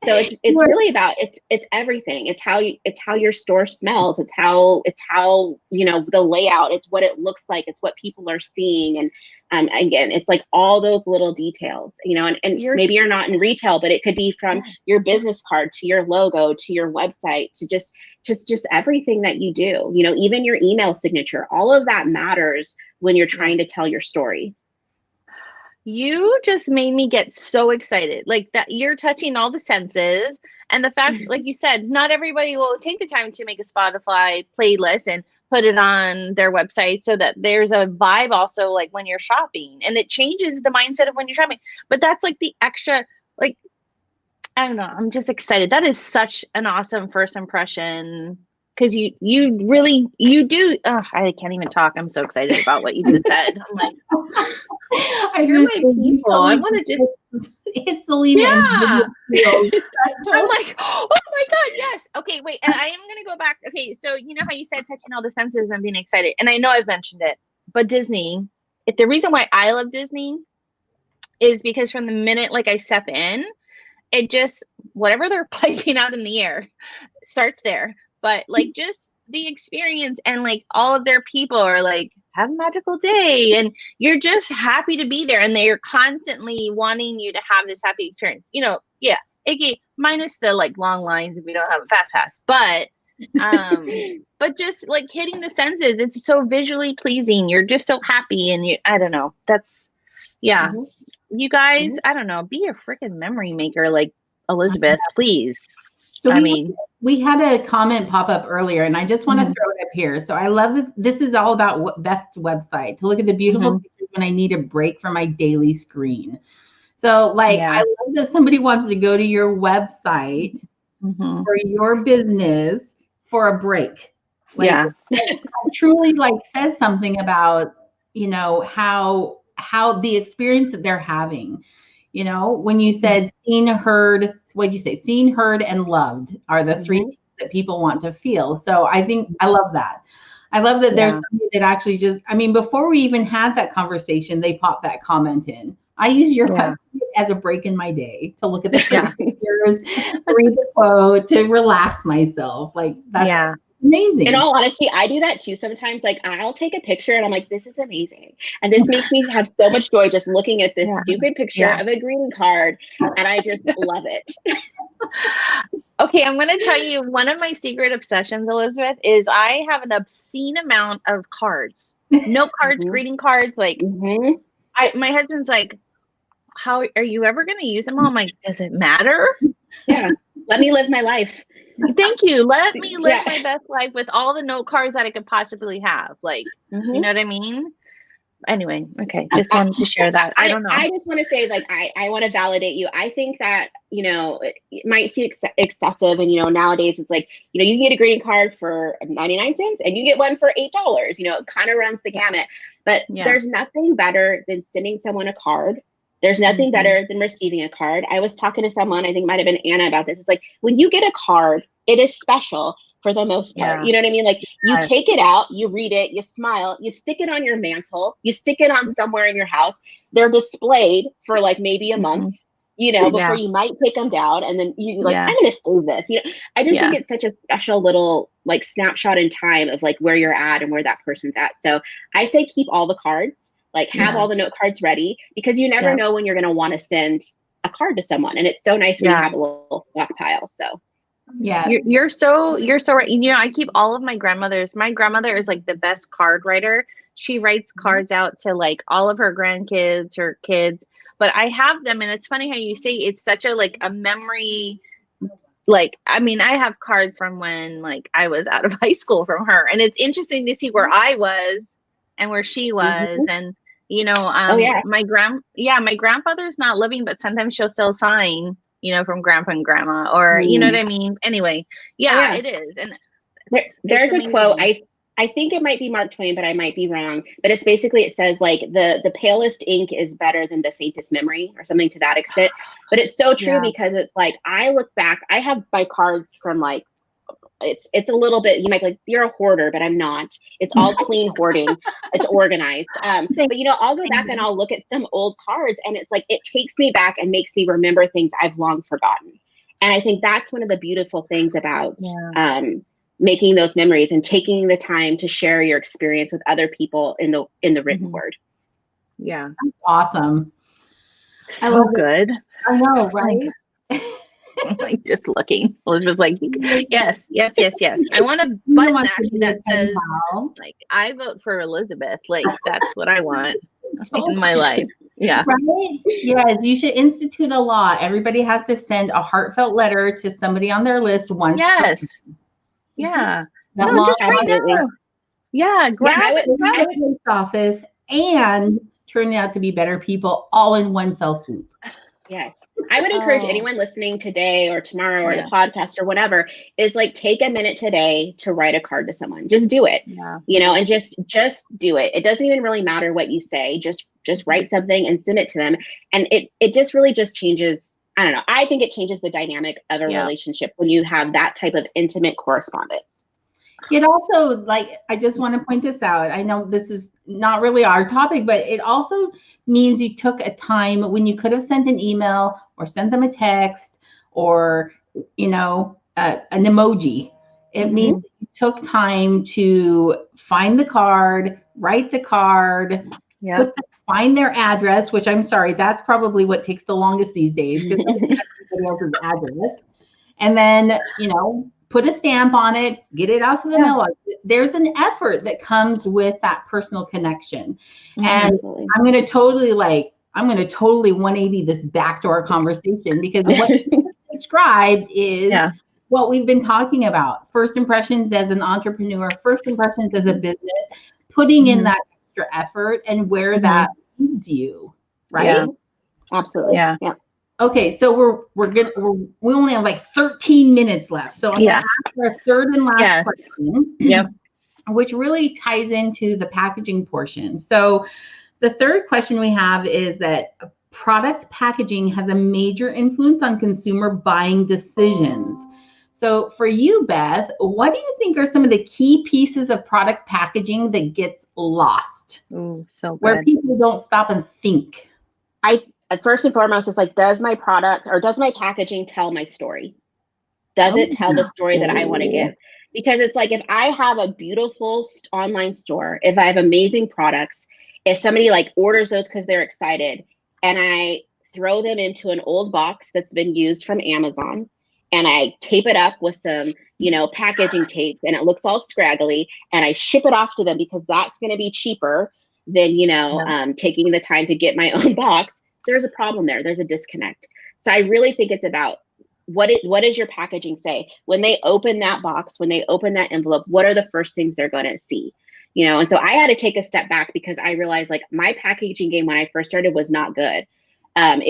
So it's really about it's everything. It's how your store smells. It's how you know the layout. It's what it looks like. It's what people are seeing. And again, it's like all those little details. You know, and maybe you're not in retail, but it could be from your business card to your logo to your website to just everything that you do. You know, even your email signature. All of that matters when you're trying to tell your story. You just made me get so excited. Like that you're touching all the senses, and the fact, like you said, not everybody will take the time to make a Spotify playlist and put it on their website so that there's a vibe also like when you're shopping, and it changes the mindset of when you're shopping. But that's like the extra, like, I don't know, I'm just excited. That is such an awesome first impression. Because you do. I can't even talk. I'm so excited about what you just said. I'm like, you're my people. I want to just hit Selena. Yeah. I'm like, oh my God, yes. Okay, wait. And I am gonna go back. Okay, so you know how you said touching all the senses and being excited, and I know I've mentioned it, but Disney. If the reason why I love Disney is because from the minute like I step in, it just whatever they're piping out in the air starts there. But like just the experience and like all of their people are like, have a magical day. And you're just happy to be there. And they're constantly wanting you to have this happy experience. You know, yeah. Okay, minus the like long lines if we don't have a fast pass. But just like hitting the senses, it's so visually pleasing. You're just so happy. And I don't know. That's, yeah. Mm-hmm. You guys, I don't know, be a freaking memory maker like Elizabeth, please. So we had a comment pop up earlier, and I just want to throw it up here. So I love this. This is all about Beth's website, to look at the beautiful pictures when I need a break from my daily screen. So like, I love that somebody wants to go to your website for your business for a break. Like, it truly like says something about, you know, how the experience that they're having. You know, when you said seen, heard, what'd you say? Seen, heard, and loved are the three things that people want to feel. So I think I love that. I love that there's somebody that actually just, I mean, before we even had that conversation, they popped that comment in. I use your website as a break in my day to look at the pictures, read the quote, to relax myself. Like that's amazing. In all honesty, I do that too sometimes. Like I'll take a picture and I'm like, this is amazing. And this makes me have so much joy just looking at this stupid picture of a greeting card. And I just love it. Okay, I'm going to tell you one of my secret obsessions, Elizabeth, is I have an obscene amount of cards. Note cards, greeting cards. Like my husband's like, how are you ever going to use them all? I'm like, does it matter? Yeah. Let me live my life. Thank you. Let me live my best life with all the note cards that I could possibly have. Like, you know what I mean? Anyway, okay. Just wanted to share that. I don't know. I just want to say, like, I want to validate you. I think that, you know, it might seem excessive. And, you know, nowadays it's like, you know, you can get a greeting card for 99 cents and you get one for $8. You know, it kind of runs the gamut. But there's nothing better than sending someone a card. There's nothing better than receiving a card. I was talking to someone, I think it might have been Anna, about this. It's like when you get a card, it is special for the most part. You know what I mean? Like you take it out, you read it, you smile, you stick it on your mantle, you stick it on somewhere in your house. They're displayed for like maybe a month, you know, before you might take them down. And then you like, I'm going to save this. You know, I just think it's such a special little like snapshot in time of like where you're at and where that person's at. So I say keep all the cards. Like have all the note cards ready, because you never know when you're going to want to send a card to someone. And it's so nice when you have a little stockpile. So you're so right. You know, I keep all of my grandmothers. My grandmother is like the best card writer. She writes cards out to like all of her grandkids, her kids, but I have them. And it's funny how you say it's such a, like a memory. Like, I mean, I have cards from when like I was out of high school from her, and it's interesting to see where I was and where she was. And you know, my grandfather's not living, but sometimes she'll still sign from grandpa and grandma, or you know what I mean? Anyway, yeah, it is. And there's a quote. I think it might be Mark Twain, but I might be wrong. But it's basically, it says like the palest ink is better than the faintest memory, or something to that extent. But it's so true, because it's like, I look back, I have my cards from like, it's a little bit, you might be like, you're a hoarder, but I'm not. It's all clean hoarding. It's organized. But I'll go back and I'll look at some old cards, and it's like, it takes me back and makes me remember things I've long forgotten. And I think that's one of the beautiful things about making those memories and taking the time to share your experience with other people in the written word. Yeah. That's awesome. So good. I know, right? I'm like just looking. Elizabeth's like, yes. I want a button actually that says like, I vote for Elizabeth. Like, that's what I want in my life. Yeah. Right? Yes, you should institute a law. Everybody has to send a heartfelt letter to somebody on their list once. Yes. Yeah. That no, just right now. Yeah. Grab it. Grab it in the office and turn out to be better people all in one fell swoop. Yes. I would encourage anyone listening today or tomorrow or the podcast or whatever, is like, take a minute today to write a card to someone. Just do it, and just do it. It doesn't even really matter what you say. Just write something and send it to them. And it just really just changes. I don't know. I think it changes the dynamic of a relationship when you have that type of intimate correspondence. It also, like, I just want to point this out. I know this is not really our topic, but it also means you took a time when you could have sent an email or sent them a text or, an emoji. It means you took time to find the card, write the card, find their address, which I'm sorry, that's probably what takes the longest these days, because everybody else's address. And then, put a stamp on it, get it out to the mailbox. There's an effort that comes with that personal connection. And I'm going to totally 180 this back to our conversation, because what you described is what we've been talking about. First impressions as an entrepreneur, first impressions as a business, putting in that extra effort and where that leads you, right? Yeah. Absolutely. Yeah. Okay, so we only have like 13 minutes left. So I'm going to ask our third and last question, which really ties into the packaging portion. So the third question we have is that product packaging has a major influence on consumer buying decisions. So for you, Beth, what do you think are some of the key pieces of product packaging that gets lost? Ooh, so good. Where people don't stop and think? First and foremost, it's like, does my product or does my packaging tell my story? Does it tell the story that I want to give? Because it's like, if I have a beautiful online store, if I have amazing products, if somebody like orders those because they're excited, and I throw them into an old box that's been used from Amazon, and I tape it up with some, packaging tape, and it looks all scraggly, and I ship it off to them because that's going to be cheaper than, taking the time to get my own box, there's a problem there. There's a disconnect. So I really think it's about what does your packaging say? When they open that box, when they open that envelope, what are the first things they're going to see? And so I had to take a step back, because I realized like my packaging game when I first started was not good. I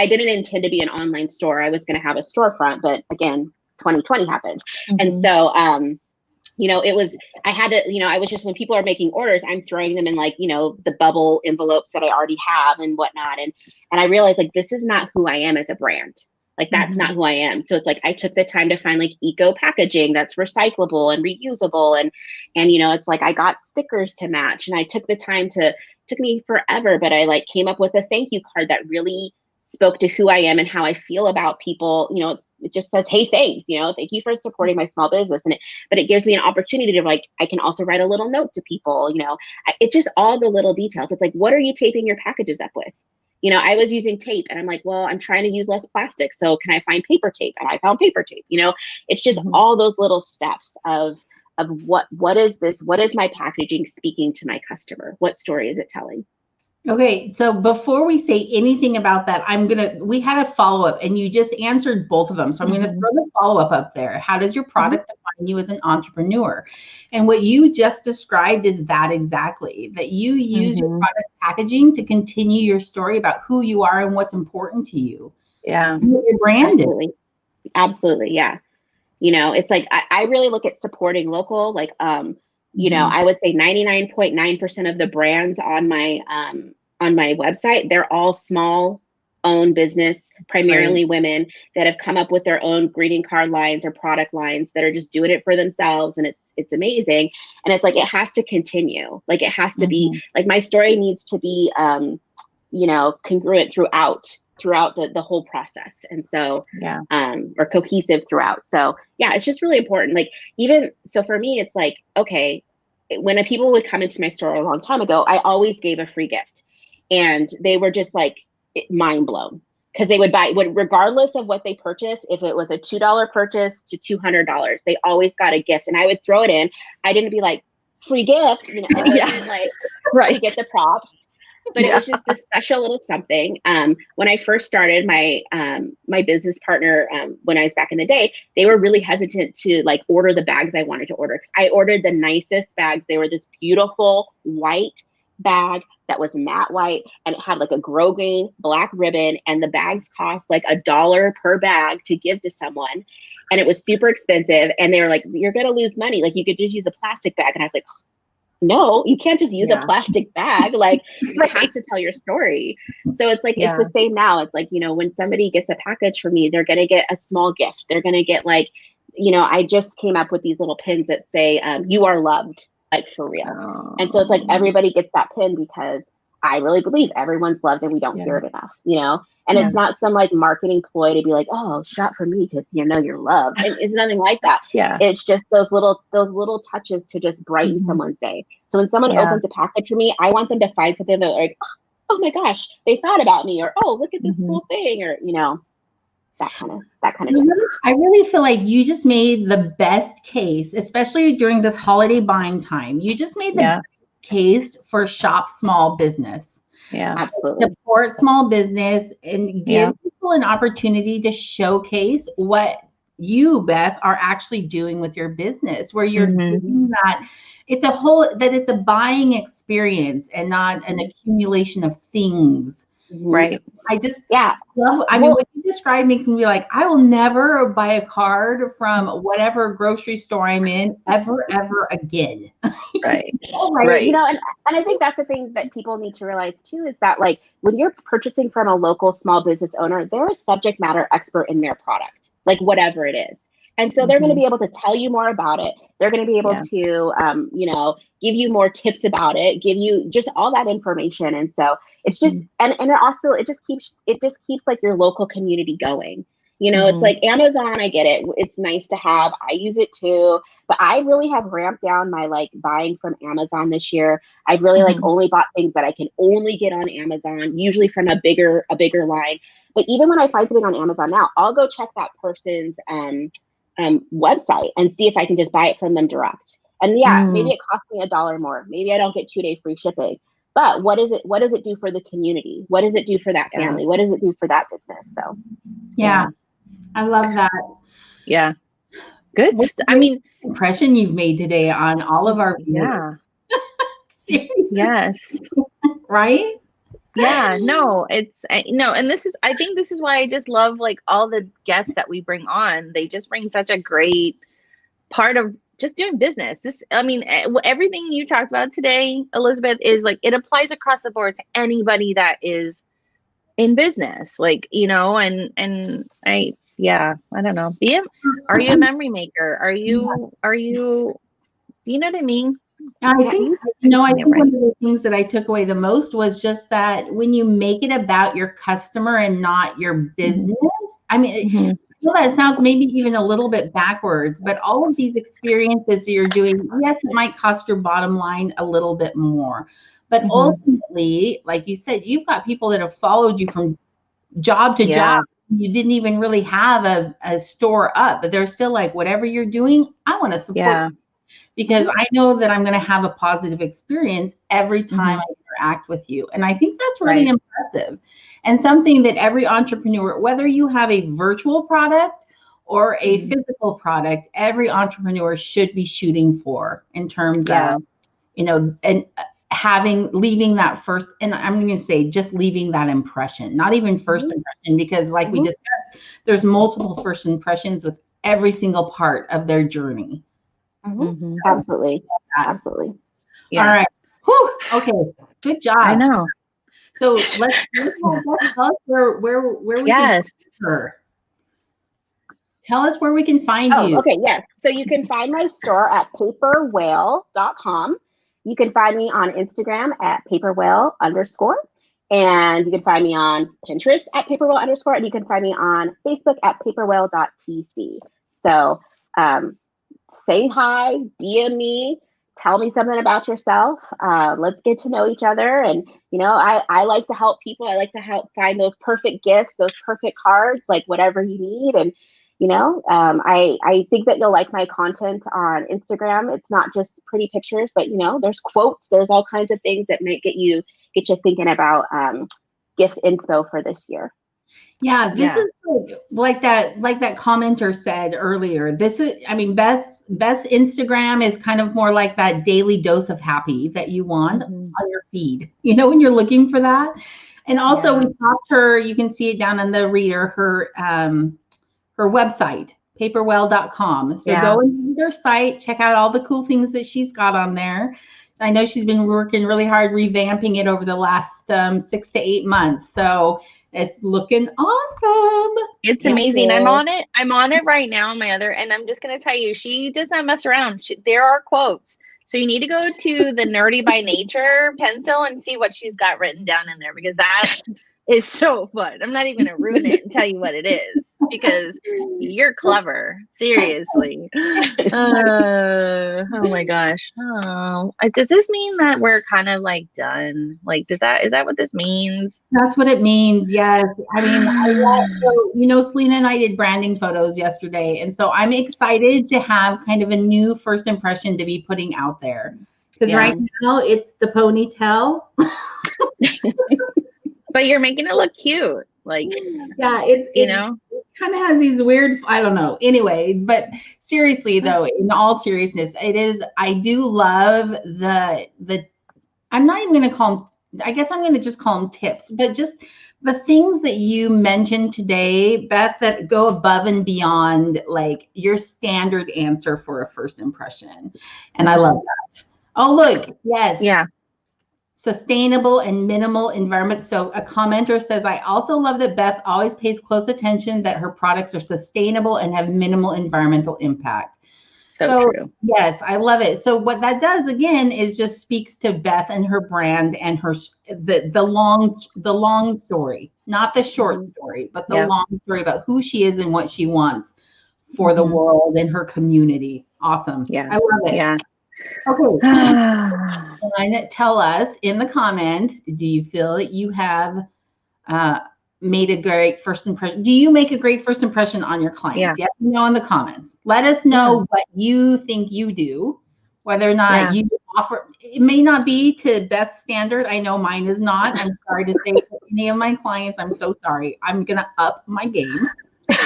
didn't intend to be an online store. I was going to have a storefront, but again, 2020 happened. And so, I was just, when people are making orders, I'm throwing them in like, the bubble envelopes that I already have and whatnot. And I realized like, this is not who I am as a brand. Like, that's not who I am. So it's like, I took the time to find like eco packaging that's recyclable and reusable. And it's like, I got stickers to match, and I took the time took me forever, but I like came up with a thank you card that really spoke to who I am and how I feel about people. It just says, hey, thanks, thank you for supporting my small business. But it gives me an opportunity to like, I can also write a little note to people, it's just all the little details. It's like, what are you taping your packages up with? I was using tape, and I'm like, well, I'm trying to use less plastic. So can I find paper tape? And I found paper tape, it's just all those little steps of what is this? What is my packaging speaking to my customer? What story is it telling? Okay, so before we say anything about that, we had a follow-up, and you just answered both of them. So I'm going to throw the follow-up up there. How does your product define you as an entrepreneur? And what you just described is that exactly, that you use your product packaging to continue your story about who you are and what's important to you. Yeah. Your brand. Absolutely. Absolutely. Yeah. You know, it's like, I really look at supporting local, like, you know, I would say 99.9% of the brands on my website, they're all small owned business, primarily women that have come up with their own greeting card lines or product lines that are just doing it for themselves. And it's amazing. And it's like, it has to continue. Like, it has to be like, my story needs to be, you know, congruent throughout the whole process. And so, or cohesive throughout. So yeah, it's just really important. Like, even, so for me, it's like, okay, when people would come into my store a long time ago, I always gave a free gift, and they were just like mind blown, because they would buy, regardless of what they purchased, if it was a $2 purchase to $200, they always got a gift, and I would throw it in. I didn't be like, free gift, you know, like, to get the props. But it was just a special little something. When I first started, my business partner, when I was back in the day, they were really hesitant to like order the bags I wanted to order. I ordered the nicest bags. They were this beautiful white bag that was matte white, and it had like a grosgrain black ribbon, and the bags cost like $1 per bag to give to someone. And it was super expensive. And they were like, you're going to lose money. Like, you could just use a plastic bag. And I was like, no, you can't just use a plastic bag. Like, it has to tell your story. So it's like, it's the same now. It's like, you know, when somebody gets a package from me, they're going to get a small gift. They're going to get like, you know, I just came up with these little pins that say, you are loved, like, for real. And so it's like, everybody gets that pin, because I really believe everyone's loved and we don't hear it enough, you know? And it's not some like marketing ploy to be like, oh, shop for me because you know you're loved. It's nothing like that. It's just those little touches to just brighten someone's day. So when someone opens a package for me, I want them to find something that like, oh my gosh, they thought about me, or oh, look at this cool thing, or you know, that kind of thing. I really feel like you just made the best case, especially during this holiday buying time. You just made the best case for shop small business. Yeah, absolutely. Support small business and give people an opportunity to showcase what you, Beth, are actually doing with your business, where you're doing that. It's a buying experience and not an accumulation of things. Right. I just love, I mean, what you described makes me be like, I will never buy a card from whatever grocery store I'm in ever again. Right. Right. You know, and I think that's the thing that people need to realize too, is that like, when you're purchasing from a local small business owner, they're a subject matter expert in their product, like whatever it is. And so they're going to be able to tell you more about it. They're going to be able to, you know, give you more tips about it, give you just all that information. And so it's just, and it just keeps like your local community going. You know, it's like Amazon, I get it. It's nice to have. I use it too. But I really have ramped down my like buying from Amazon this year. I've really like only bought things that I can only get on Amazon, usually from a bigger line. But even when I find something on Amazon now, I'll go check that person's website and see if I can just buy it from them direct. And maybe it costs me $1 more. Maybe I don't get 2-day free shipping. But what does it do for the community? What does it do for that family? What does it do for that business? So I love that. Yeah. Good. I mean, impression you've made today on all of our viewers. Yes. Right? Yeah, no, and I think this is why I just love like all the guests that we bring on. They just bring such a great part of just doing business. I mean, everything you talked about today, Elizabeth, is like, it applies across the board to anybody that is in business, like, you know, and I don't know. Are you a memory maker? Are you, do you know what I mean? I think one of the things that I took away the most was just that when you make it about your customer and not your business, I mean, I feel that sounds maybe even a little bit backwards, but all of these experiences you're doing, yes, it might cost your bottom line a little bit more, but ultimately, like you said, you've got people that have followed you from job to job. You didn't even really have a store up, but they're still like, whatever you're doing, I want to support you. Because I know that I'm going to have a positive experience every time I interact with you. And I think that's really impressive, and something that every entrepreneur, whether you have a virtual product or a physical product, every entrepreneur should be shooting for in terms of, you know, and leaving that first, and I'm going to say just leaving that impression, not even first impression, because like we discussed, there's multiple first impressions with every single part of their journey. Absolutely. Absolutely. Yeah. All right. Whew. Okay. Good job. I know. So let's tell us where we can find her. Tell us where we can find you. Okay, yes. So you can find my store at paperwhale.com. You can find me on Instagram at paperwhale_. And you can find me on Pinterest at paperwhale_. And you can find me on Facebook at paperwhale.tc. So say hi, DM me, tell me something about yourself. Let's get to know each other. And, you know, I like to help people. I like to help find those perfect gifts, those perfect cards, like whatever you need. And, you know, I think that you'll like my content on Instagram. It's not just pretty pictures, but, you know, there's quotes, there's all kinds of things that might get you thinking about gift inspo for this year. Yeah, this is like that commenter said earlier. This is, I mean, Beth's Instagram is kind of more like that daily dose of happy that you want on your feed, you know, when you're looking for that. And also we talked her, you can see it down in the reader, her website, paperwhale.com. So go into their site, check out all the cool things that she's got on there. I know she's been working really hard revamping it over the last 6 to 8 months. So it's looking awesome. It's amazing. I'm on it right now on my other, and I'm just going to tell you, she does not mess around. There are quotes. So you need to go to the Nerdy by Nature pencil and see what she's got written down in there, because that is so fun. I'm not even going to ruin it and tell you what it is, because you're clever. Seriously. Oh my gosh. Oh, does this mean that we're kind of like done? Like, is that what this means? That's what it means. Yes. I mean, so, you know, Selena and I did branding photos yesterday. And so I'm excited to have kind of a new first impression to be putting out there. Because right now it's the ponytail. But you're making it look cute. Like, yeah, it kind of has these weird, I don't know. Anyway, but seriously though, in all seriousness, I do love the I'm not even going to call them, I guess I'm going to just call them tips, but just the things that you mentioned today, Beth, that go above and beyond like your standard answer for a first impression. And I love that. Oh, look. Yes. Yeah. Sustainable and minimal environment. So a commenter says, I also love that Beth always pays close attention that her products are sustainable and have minimal environmental impact. So true. Yes, I love it. So what that does again is just speaks to Beth and her brand and her the long story, not the short story, but the long story about who she is and what she wants for the world and her community. Awesome. Yeah. I love it. Yeah. Okay. Tell us in the comments, do you feel that you have made a great first impression? Do you make a great first impression on your clients? Yes or no in the comments. Let us know what you think you do, whether or not you offer. It may not be to Beth's standard. I know mine is not. I'm sorry to say to any of my clients, I'm so sorry. I'm going to up my game. Do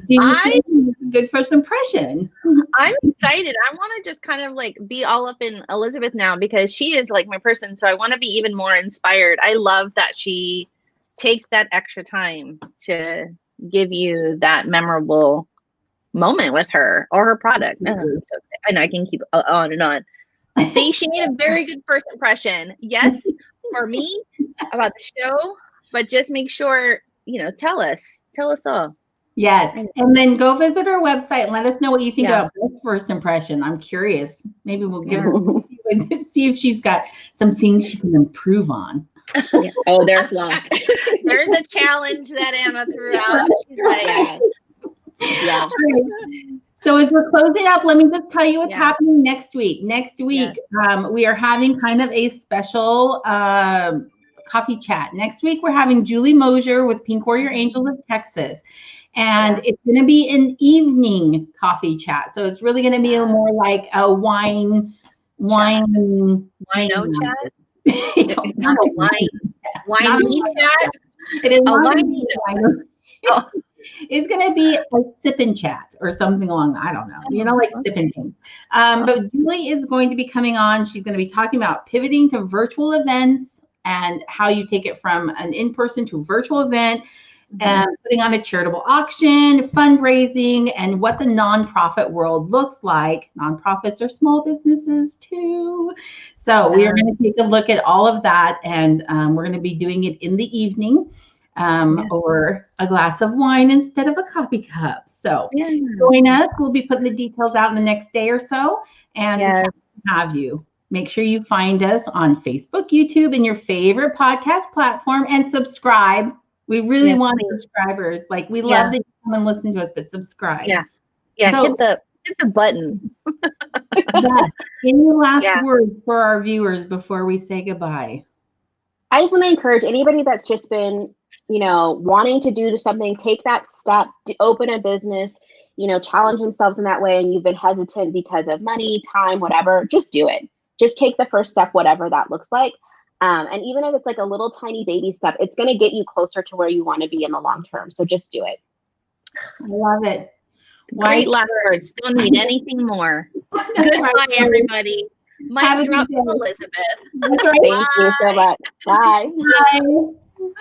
you think it's a good first impression? I'm excited. I want to just kind of like be all up in Elizabeth now, because she is like my person. So I want to be even more inspired. I love that she takes that extra time to give you that memorable moment with her or her product. So, and I can keep on and on. See, she made a very good first impression. Yes, for me about the show, but just make sure, you know, tell us all. Yes. And then go visit our website and let us know what you think about this first impression. I'm curious. Maybe we'll give her see if she's got some things she can improve on. Oh, there's lots. There's a challenge that Anna threw out. She's like, yeah. So as we're closing up, let me just tell you what's happening next week. Next week, we are having kind of a special coffee chat. Next week, we're having Julie Mosier with Pink Warrior Angels of Texas. And it's going to be an evening coffee chat. So it's really going to be more like a wine chat. Not a wine chat. It is a wine. It's going to be a sip and chat or something along, I don't know, like sip and drink. But Julie is going to be coming on. She's going to be talking about pivoting to virtual events and how you take it from an in-person to a virtual event, and putting on a charitable auction, fundraising, and what the nonprofit world looks like. Nonprofits are small businesses too. So we are going to take a look at all of that, and we're going to be doing it in the evening over a glass of wine instead of a coffee cup. So join us. We'll be putting the details out in the next day or so, and we can't have you. Make sure you find us on Facebook, YouTube, and your favorite podcast platform, and subscribe. We really want subscribers. Like, we love that you come and listen to us, but subscribe. So, hit the button. Any last words for our viewers before we say goodbye? I just want to encourage anybody that's just been, wanting to do something, take that step to open a business, challenge themselves in that way, and you've been hesitant because of money, time, whatever, just do it. Just take the first step, whatever that looks like. And even if it's like a little tiny baby step, it's going to get you closer to where you want to be in the long term. So just do it. I love it. Great last words. Don't need anything more. Goodbye, everybody. Mic drop from Elizabeth. Thank you so much. Bye. Bye.